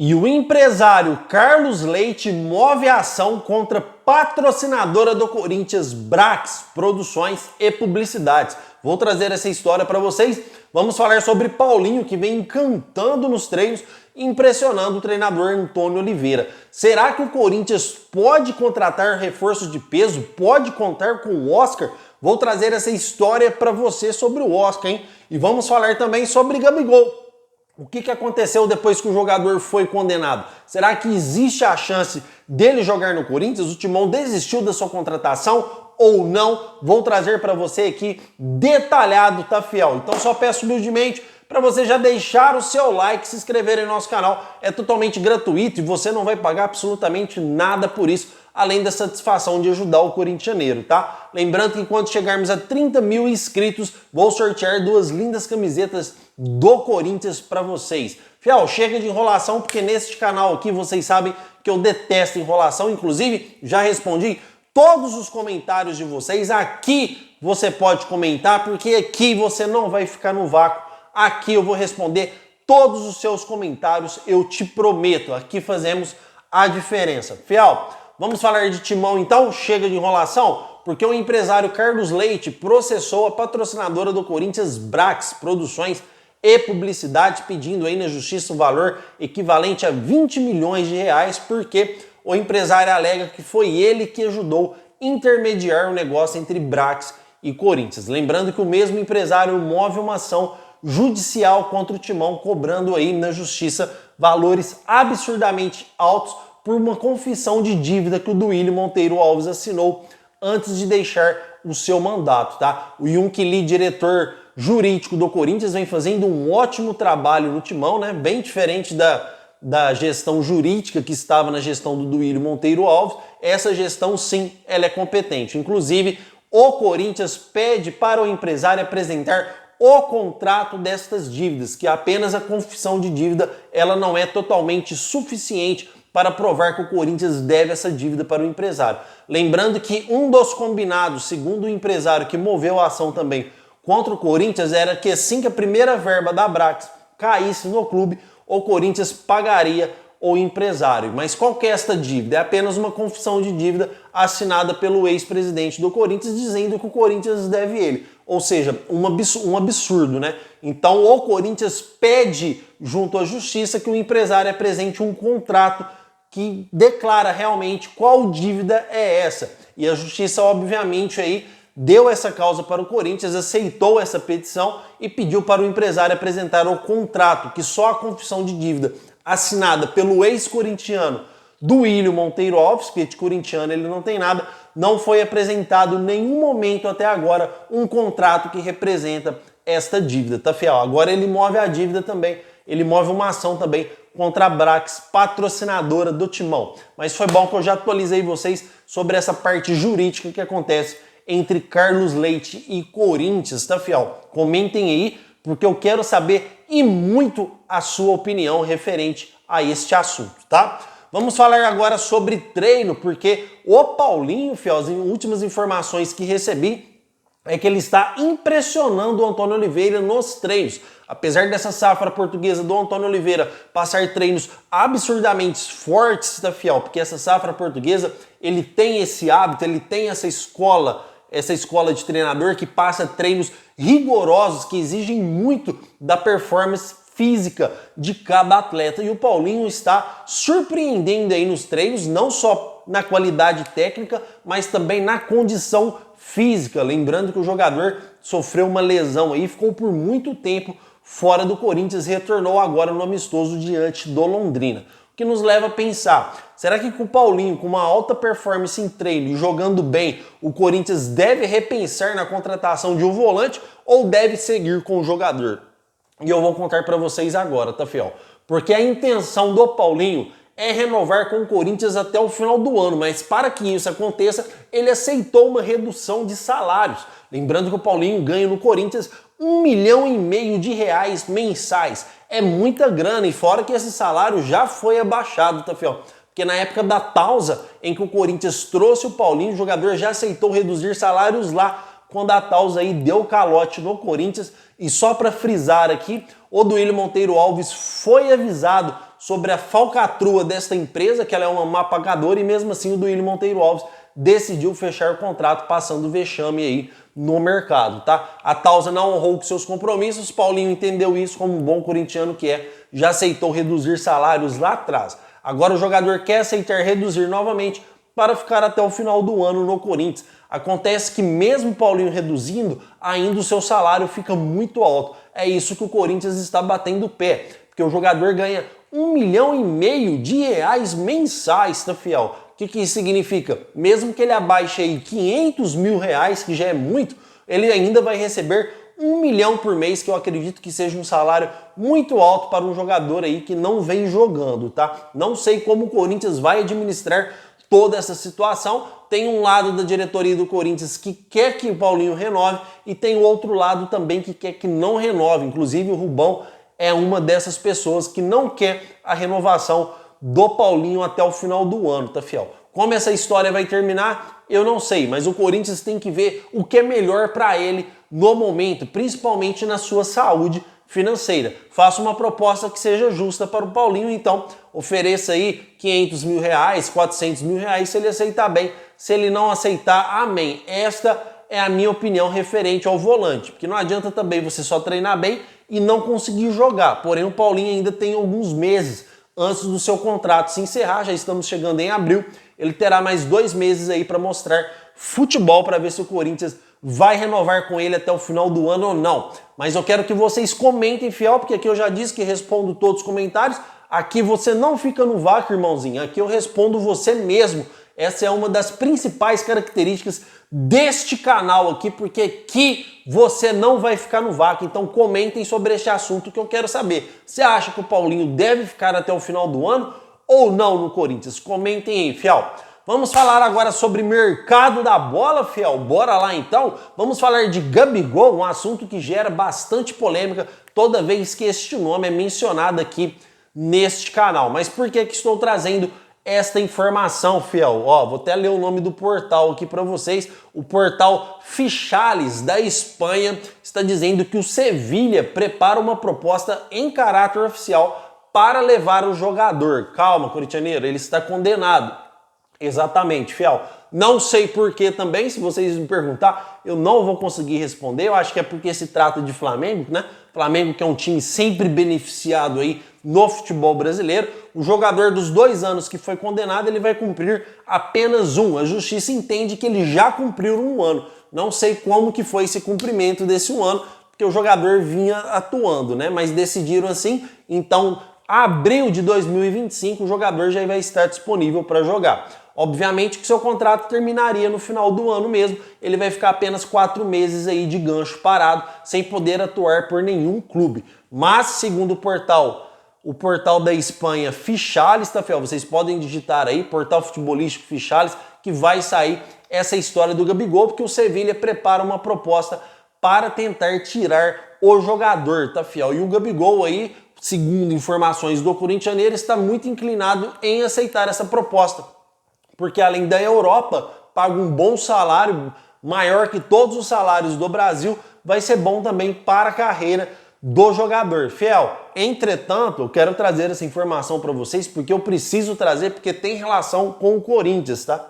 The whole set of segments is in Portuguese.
E o empresário Carlos Leite move a ação contra patrocinadora do Corinthians, Brax Produções e Publicidades. Vou trazer essa história para vocês. Vamos falar sobre Paulinho, que vem encantando nos treinos, impressionando o treinador Antônio Oliveira. Será que o Corinthians pode contratar reforços de peso? Pode contar com o Oscar? Vou trazer essa história para você sobre o Oscar, hein? E vamos falar também sobre Gabigol. O que aconteceu depois que o jogador foi condenado? Será que existe a chance dele jogar no Corinthians? O Timão desistiu da sua contratação ou não? Vou trazer para você aqui detalhado, tá, fiel? Então só peço humildemente para você já deixar o seu like, se inscrever em nosso canal. É totalmente gratuito e você não vai pagar absolutamente nada por isso, além da satisfação de ajudar o corintianeiro, tá? Lembrando que enquanto chegarmos a 30 mil inscritos, vou sortear 2 lindas camisetas do Corinthians para vocês. Fiel, chega de enrolação, porque neste canal aqui vocês sabem que eu detesto enrolação. Inclusive, já respondi todos os comentários de vocês. Aqui você pode comentar, porque aqui você não vai ficar no vácuo. Aqui eu vou responder todos os seus comentários, eu te prometo. Aqui fazemos a diferença. Fiel, vamos falar de Timão então? Chega de enrolação? Porque o empresário Carlos Leite processou a patrocinadora do Corinthians, Brax Produções e Publicidade, pedindo aí na justiça um valor equivalente a 20 milhões de reais, porque o empresário alega que foi ele que ajudou a intermediar o negócio entre Brax e Corinthians. Lembrando que o mesmo empresário move uma ação judicial contra o Timão, cobrando aí na justiça valores absurdamente altos por uma confissão de dívida que o Duílio Monteiro Alves assinou antes de deixar o seu mandato, tá? O Yunque Lee, diretor jurídico do Corinthians, vem fazendo um ótimo trabalho no Timão, né? Bem diferente da gestão jurídica que estava na gestão do Duílio Monteiro Alves. Essa gestão, sim, ela é competente. Inclusive, o Corinthians pede para o empresário apresentar o contrato destas dívidas, que apenas a confissão de dívida ela não é totalmente suficiente para provar que o Corinthians deve essa dívida para o empresário. Lembrando que um dos combinados, segundo o empresário que moveu a ação também contra o Corinthians, era que assim que a primeira verba da Brax caísse no clube, o Corinthians pagaria o empresário. Mas qual que é esta dívida? É apenas uma confissão de dívida assinada pelo ex-presidente do Corinthians, dizendo que o Corinthians deve ele. Ou seja, um absurdo, né? Então o Corinthians pede junto à justiça que o empresário apresente um contrato que declara realmente qual dívida é essa. E a justiça, obviamente, aí deu essa causa para o Corinthians, aceitou essa petição e pediu para o empresário apresentar o contrato, que só a confissão de dívida assinada pelo ex-corintiano Duílio Monteiro Alves, que de corintiano ele não tem nada, não foi apresentado em nenhum momento até agora um contrato que representa esta dívida, tá, fiel? Agora ele move a dívida também, ele move uma ação também contra a Brax, patrocinadora do Timão. Mas foi bom que eu já atualizei vocês sobre essa parte jurídica que acontece entre Carlos Leite e Corinthians, tá, fiel? Comentem aí, porque eu quero saber e muito a sua opinião referente a este assunto, tá? Vamos falar agora sobre treino, porque o Paulinho, fiel, as últimas informações que recebi é que ele está impressionando o Antônio Oliveira nos treinos. Apesar dessa safra portuguesa do Antônio Oliveira passar treinos absurdamente fortes, tá, fiel? Porque essa safra portuguesa, ele tem esse hábito, ele tem essa escola de treinador que passa treinos rigorosos, que exigem muito da performance física de cada atleta. E o Paulinho está surpreendendo aí nos treinos, não só na qualidade técnica, mas também na condição física. Lembrando que o jogador sofreu uma lesão aí, ficou por muito tempo fora do Corinthians e retornou agora no amistoso diante do Londrina. O que nos leva a pensar, será que com o Paulinho, com uma alta performance em treino e jogando bem, o Corinthians deve repensar na contratação de um volante ou deve seguir com o jogador? E eu vou contar para vocês agora, tá, fiel? Porque a intenção do Paulinho é renovar com o Corinthians até o final do ano, mas para que isso aconteça, ele aceitou uma redução de salários. Lembrando que o Paulinho ganha no Corinthians R$1,5 milhão de reais mensais. É muita grana, e fora que esse salário já foi abaixado, tá, fiel? Porque na época da Tausa, em que o Corinthians trouxe o Paulinho, o jogador já aceitou reduzir salários lá, quando a Tausa aí deu calote no Corinthians. E só para frisar aqui, o Duílio Monteiro Alves foi avisado sobre a falcatrua desta empresa, que ela é uma má pagadora, e mesmo assim o Duílio Monteiro Alves decidiu fechar o contrato, passando vexame aí no mercado, tá? A Tausa não honrou com seus compromissos, Paulinho entendeu isso como um bom corintiano que é, já aceitou reduzir salários lá atrás. Agora o jogador quer aceitar reduzir novamente para ficar até o final do ano no Corinthians. Acontece que mesmo Paulinho reduzindo, ainda o seu salário fica muito alto. É isso que o Corinthians está batendo o pé, porque o jogador ganha R$1,5 milhão de reais mensais, tá, fiel? O que isso significa? Mesmo que ele abaixe aí R$500 mil, que já é muito, ele ainda vai receber R$1 milhão por mês, que eu acredito que seja um salário muito alto para um jogador aí que não vem jogando, tá? Não sei como o Corinthians vai administrar toda essa situação. Tem um lado da diretoria do Corinthians que quer que o Paulinho renove e tem o outro lado também que quer que não renove. Inclusive o Rubão é uma dessas pessoas que não quer a renovação do Paulinho até o final do ano, tá, fiel? Como essa história vai terminar, eu não sei, mas o Corinthians tem que ver o que é melhor para ele no momento, principalmente na sua saúde financeira. Faça uma proposta que seja justa para o Paulinho, então ofereça aí R$500 mil, R$400 mil, se ele aceitar bem. Se ele não aceitar, amém. Esta é a minha opinião referente ao volante, porque não adianta também você só treinar bem e não conseguir jogar. Porém, o Paulinho ainda tem alguns meses antes do seu contrato se encerrar, já estamos chegando em abril, ele terá mais 2 meses aí para mostrar futebol, para ver se o Corinthians vai renovar com ele até o final do ano ou não. Mas eu quero que vocês comentem, fiel, porque aqui eu já disse que respondo todos os comentários. Aqui você não fica no vácuo, irmãozinho. Aqui eu respondo você mesmo. Essa é uma das principais características deste canal aqui, porque aqui você não vai ficar no vácuo. Então comentem sobre este assunto que eu quero saber. Você acha que o Paulinho deve ficar até o final do ano ou não no Corinthians? Comentem aí, fiel. Vamos falar agora sobre mercado da bola, fiel. Bora lá então? Vamos falar de Gabigol, um assunto que gera bastante polêmica toda vez que este nome é mencionado aqui neste canal. Mas por que estou trazendo esta informação, fiel? Ó, vou até ler o nome do portal aqui para vocês. O portal Fichales da Espanha está dizendo que o Sevilha prepara uma proposta em caráter oficial para levar o jogador. Calma, corintianeiro, ele está condenado. Exatamente, fiel. Não sei por que também, se vocês me perguntar, eu não vou conseguir responder. Eu acho que é porque se trata de Flamengo, né? Flamengo que é um time sempre beneficiado aí no futebol brasileiro. O jogador dos 2 anos que foi condenado, ele vai cumprir apenas 1. A justiça entende que ele já cumpriu 1 ano. Não sei como que foi esse cumprimento desse 1 ano, porque o jogador vinha atuando, né? Mas decidiram assim, então abril de 2025 o jogador já vai estar disponível para jogar. Obviamente que seu contrato terminaria no final do ano mesmo, ele vai ficar apenas 4 meses aí de gancho parado, sem poder atuar por nenhum clube. Mas, segundo o portal da Espanha Fichales, tá, fiel? Vocês podem digitar aí, portal futebolístico Fichales, que vai sair essa história do Gabigol, porque o Sevilha prepara uma proposta para tentar tirar o jogador, tá, fiel? E o Gabigol aí, segundo informações do corintianeiro, está muito inclinado em aceitar essa proposta, porque além da Europa, paga um bom salário, maior que todos os salários do Brasil, vai ser bom também para a carreira do jogador. Fiel, entretanto, eu quero trazer essa informação para vocês, porque eu preciso trazer, porque tem relação com o Corinthians, tá?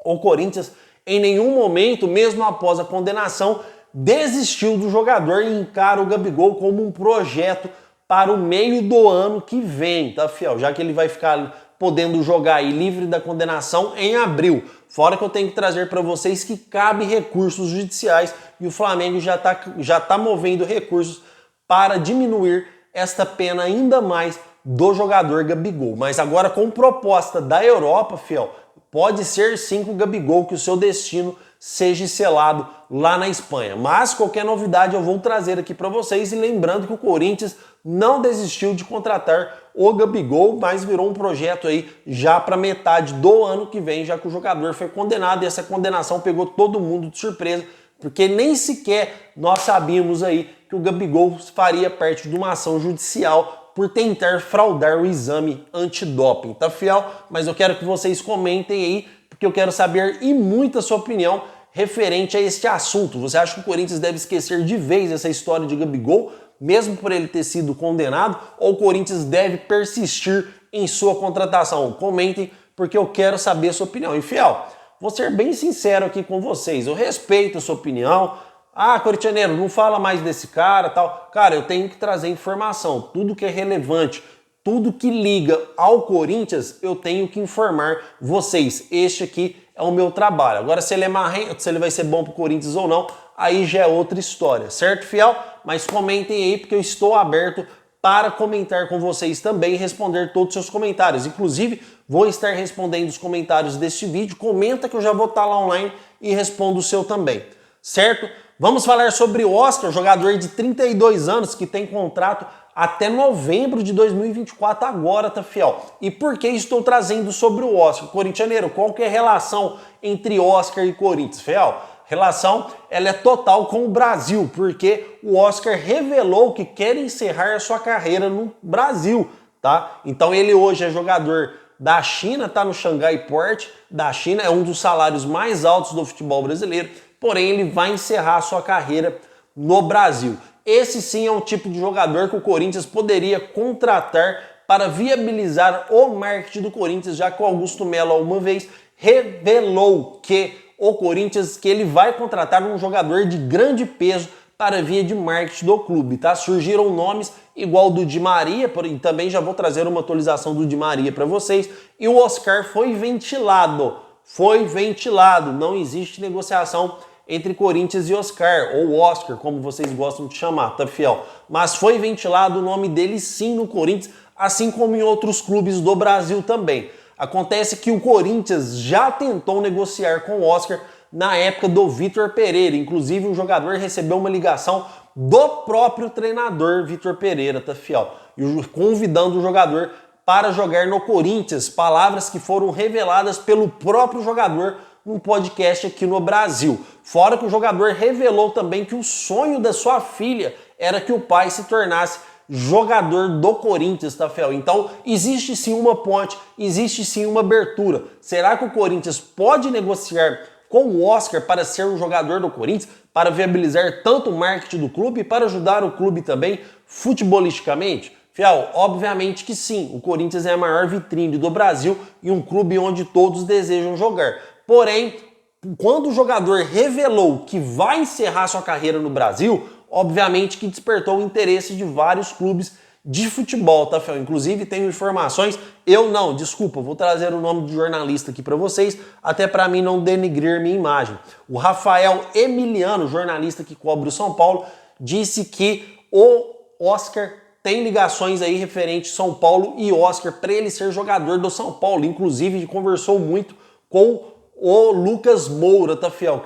O Corinthians, em nenhum momento, mesmo após a condenação, desistiu do jogador e encara o Gabigol como um projeto para o meio do ano que vem, tá, fiel? Já que ele vai ficar podendo jogar aí livre da condenação em abril. Fora que eu tenho que trazer para vocês que cabe recursos judiciais e o Flamengo já tá movendo recursos para diminuir esta pena ainda mais do jogador Gabigol. Mas agora com proposta da Europa, fiel, pode ser sim com o Gabigol que o seu destino seja selado lá na Espanha. Mas qualquer novidade eu vou trazer aqui para vocês, e lembrando que o Corinthians não desistiu de contratar o Gabigol, mas virou um projeto aí já para metade do ano que vem, já que o jogador foi condenado, e essa condenação pegou todo mundo de surpresa, porque nem sequer nós sabíamos aí que o Gabigol faria parte de uma ação judicial por tentar fraudar o exame antidoping, tá, fiel? Mas eu quero que vocês comentem aí, porque eu quero saber e muito a sua opinião referente a este assunto. Você acha que o Corinthians deve esquecer de vez essa história de Gabigol, mesmo por ele ter sido condenado, ou o Corinthians deve persistir em sua contratação? Comentem, porque eu quero saber a sua opinião. E, fiel, vou ser bem sincero aqui com vocês, eu respeito a sua opinião. Ah, corintianeiro, não fala mais desse cara, tal. Cara, eu tenho que trazer informação, tudo que é relevante, tudo que liga ao Corinthians, eu tenho que informar vocês. Este aqui é o meu trabalho. Agora, se ele é marrento, se ele vai ser bom pro Corinthians ou não, aí já é outra história, certo, fiel? Mas comentem aí, porque eu estou aberto para comentar com vocês também e responder todos os seus comentários. Inclusive, vou estar respondendo os comentários deste vídeo. Comenta que eu já vou estar lá online e respondo o seu também, certo? Vamos falar sobre o Oscar, jogador de 32 anos que tem contrato até novembro de 2024 agora, tá, fiel? E por que estou trazendo sobre o Oscar? Corintianeiro, qual que é a relação entre Oscar e Corinthians, fiel? Relação, ela é total com o Brasil, porque o Oscar revelou que quer encerrar a sua carreira no Brasil, tá? Então ele hoje é jogador da China, tá no Shanghai Port da China, é um dos salários mais altos do futebol brasileiro, porém ele vai encerrar a sua carreira no Brasil. Esse sim é um tipo de jogador que o Corinthians poderia contratar para viabilizar o marketing do Corinthians, já que o Augusto Melo uma vez revelou que o Corinthians que ele vai contratar um jogador de grande peso para via de marketing do clube, tá? Surgiram nomes igual do Di Maria, e também já vou trazer uma atualização do Di Maria para vocês, e o Oscar foi ventilado, não existe negociação entre Corinthians e Oscar, ou Oscar, como vocês gostam de chamar, tá, fiel? Mas foi ventilado o nome dele sim no Corinthians, assim como em outros clubes do Brasil também. Acontece que o Corinthians já tentou negociar com o Oscar na época do Vitor Pereira, inclusive o jogador recebeu uma ligação do próprio treinador Vitor Pereira, tá, fiel? Convidando o jogador para jogar no Corinthians, palavras que foram reveladas pelo próprio jogador num podcast aqui no Brasil. Fora que o jogador revelou também que o sonho da sua filha era que o pai se tornasse jogador do Corinthians, tá, fiel? Então, existe sim uma ponte, existe sim uma abertura. Será que o Corinthians pode negociar com o Oscar para ser um jogador do Corinthians, para viabilizar tanto o marketing do clube e para ajudar o clube também futebolisticamente? Fiel, obviamente que sim, o Corinthians é a maior vitrine do Brasil e um clube onde todos desejam jogar. Porém, quando o jogador revelou que vai encerrar sua carreira no Brasil, obviamente que despertou o interesse de vários clubes de futebol, tá, fiel? Inclusive tenho informações, vou trazer o nome de jornalista aqui para vocês, até para mim não denigrir minha imagem. O Rafael Emiliano, jornalista que cobre o São Paulo, disse que o Oscar tem ligações aí referente São Paulo e Oscar para ele ser jogador do São Paulo. Inclusive conversou muito com o Lucas Moura, tá, fiel?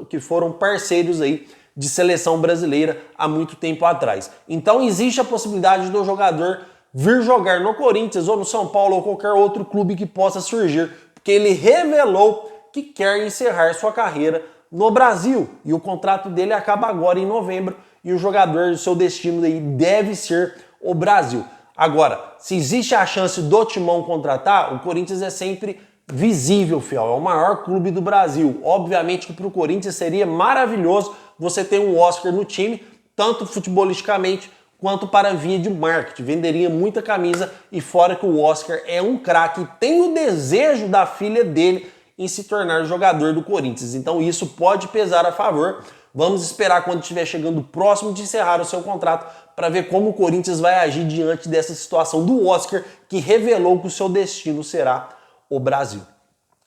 Que foram parceiros aí de seleção brasileira há muito tempo atrás. Então existe a possibilidade do jogador vir jogar no Corinthians ou no São Paulo ou qualquer outro clube que possa surgir, porque ele revelou que quer encerrar sua carreira no Brasil e o contrato dele acaba agora em novembro e o jogador, seu destino aí deve ser o Brasil. Agora, se existe a chance do Timão contratar, o Corinthians é sempre visível, fiel, é o maior clube do Brasil. Obviamente que para o Corinthians seria maravilhoso você ter um Oscar no time, tanto futebolisticamente quanto para via de marketing. Venderia muita camisa e fora que o Oscar é um craque e tem o desejo da filha dele em se tornar jogador do Corinthians. Então isso pode pesar a favor. Vamos esperar quando estiver chegando próximo de encerrar o seu contrato para ver como o Corinthians vai agir diante dessa situação do Oscar que revelou que o seu destino será o Brasil.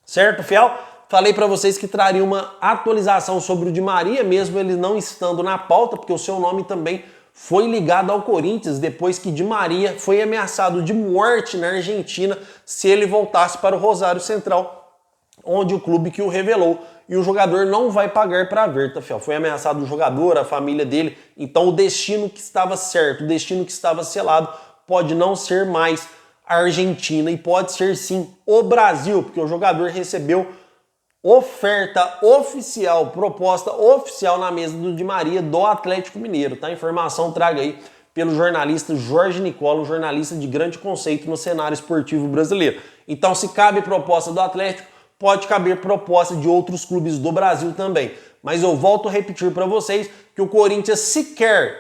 Certo, fiel? Falei para vocês que traria uma atualização sobre o Di Maria, mesmo ele não estando na pauta, porque o seu nome também foi ligado ao Corinthians depois que Di Maria foi ameaçado de morte na Argentina se ele voltasse para o Rosário Central, onde o clube que o revelou, e o jogador não vai pagar para ver, tá, fiel? Foi ameaçado o jogador, a família dele, então o destino que estava certo, o destino que estava selado pode não ser mais a Argentina e pode ser sim o Brasil, porque o jogador recebeu oferta oficial, proposta oficial na mesa do Di Maria do Atlético Mineiro, tá? Informação traga aí pelo jornalista Jorge Nicola, um jornalista de grande conceito no cenário esportivo brasileiro. Então, se cabe proposta do Atlético, pode caber proposta de outros clubes do Brasil também. Mas eu volto a repetir para vocês que o Corinthians sequer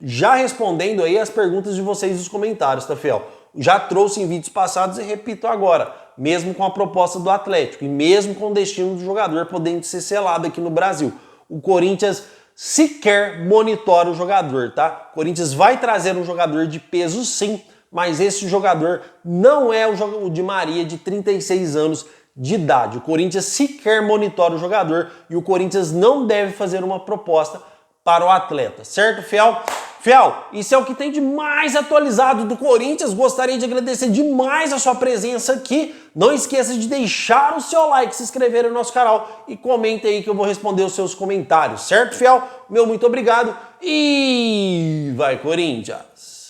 já respondendo aí as perguntas de vocês nos comentários, tá, fiel? Já trouxe em vídeos passados e repito agora, mesmo com a proposta do Atlético e mesmo com o destino do jogador podendo ser selado aqui no Brasil, o Corinthians sequer monitora o jogador, tá? O Corinthians vai trazer um jogador de peso sim, mas esse jogador não é o Di Maria de 36 anos de idade. O Corinthians sequer monitora o jogador e o Corinthians não deve fazer uma proposta para o atleta, certo, fiel? Fiel, isso é o que tem de mais atualizado do Corinthians. Gostaria de agradecer demais a sua presença aqui. Não esqueça de deixar o seu like, se inscrever no nosso canal e comente aí que eu vou responder os seus comentários, certo, fiel? Meu muito obrigado e vai Corinthians!